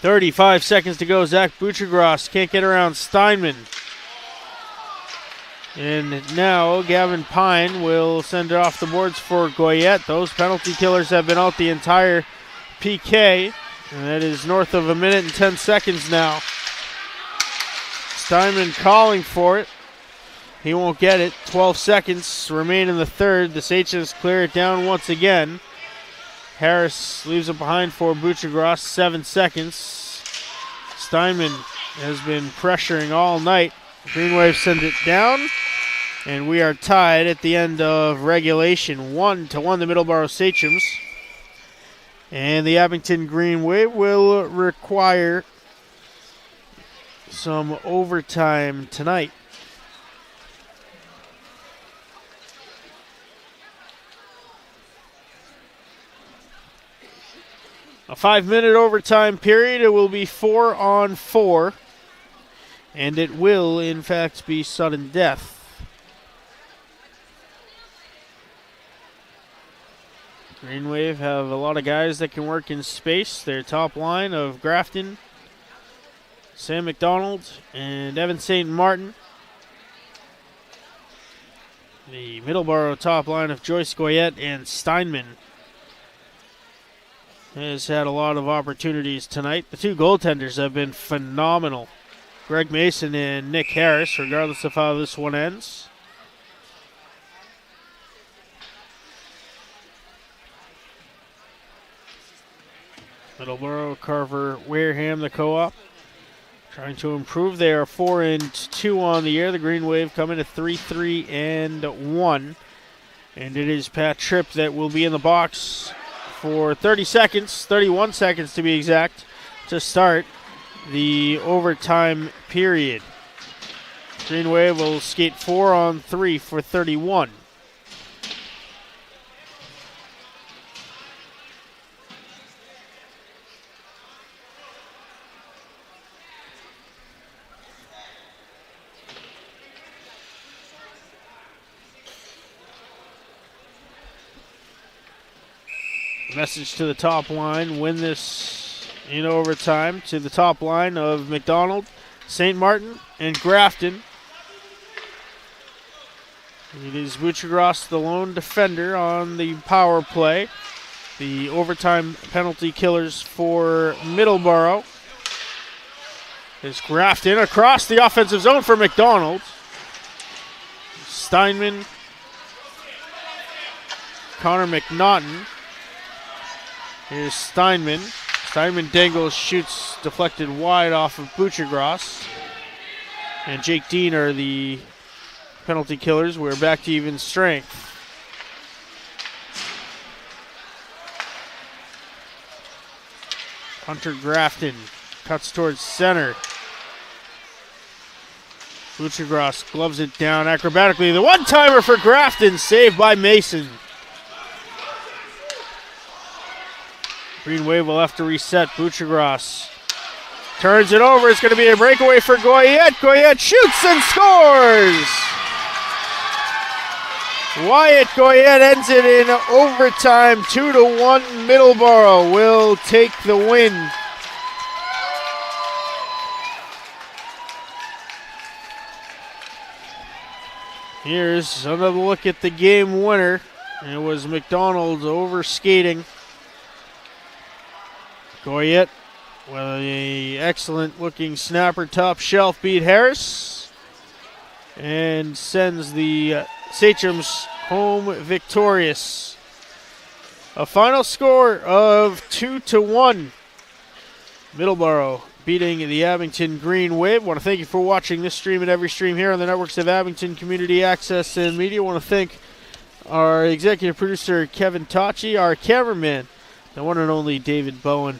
35 seconds to go. Zach Butchergross can't get around Steinman. And now Gavin Pine will send it off the boards for Goyette. Those penalty killers have been out the entire PK. And that is north of 1 minute and 10 seconds now. Steinman calling for it. He won't get it. 12 seconds remain in the third. The Sachems clear it down once again. Harris leaves it behind for Butchergross. 7 seconds. Steinman has been pressuring all night. Green Wave sends it down. And we are tied at the end of regulation. 1-1 the Middleborough Sachems. And the Abington Green Wave will require some overtime tonight. A 5-minute overtime period. It will be 4-on-4. And it will, in fact, be sudden death. Green Wave have a lot of guys that can work in space. Their top line of Grafton, Sam McDonald, and Evan St. Martin. The Middleborough top line of Joyce Goyette and Steinman has had a lot of opportunities tonight. The two goaltenders have been phenomenal. Greg Mason and Nick Harris, regardless of how this one ends. Middleborough, Carver, Wareham, the co-op, trying to improve. They are 4-2 on the year. The Green Wave coming to 3-3-1. And it is Pat Tripp that will be in the box for 30 seconds, 31 seconds to be exact, to start the overtime period. Green Wave will skate 4-on-3 for 31. Message to the top line, win this in overtime, to the top line of McDonald, St. Martin, and Grafton. It is Butchergross, the lone defender on the power play. The overtime penalty killers for Middleborough. Is Grafton across the offensive zone for McDonald. Steinman, Connor McNaughton. Here's Steinman. Steinman dangles, shoots, deflected wide off of Butchergross. And Jake Dean are the penalty killers. We're back to even strength. Hunter Grafton cuts towards center. Butchergross gloves it down acrobatically. The one-timer for Grafton, saved by Mason. Green Wave will have to reset. Butchergross turns it over. It's going to be a breakaway for Goyette. Goyette shoots and scores! Wyatt Goyette ends it in overtime. 2-1. Middleborough will take the win. Here's another look at the game winner. It was McDonald over skating. Goyette with an excellent looking snapper top shelf beat Harris and sends the Sachems home victorious. A final score of 2-1. Middleborough beating the Abington Green Wave. I want to thank you for watching this stream and every stream here on the networks of Abington Community Access and Media. I want to thank our executive producer Kevin Tachi, our cameraman, the one and only David Bowen.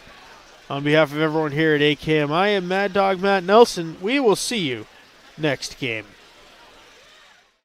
On behalf of everyone here at AKM, I am Mad Dog Matt Nelson. We will see you next game.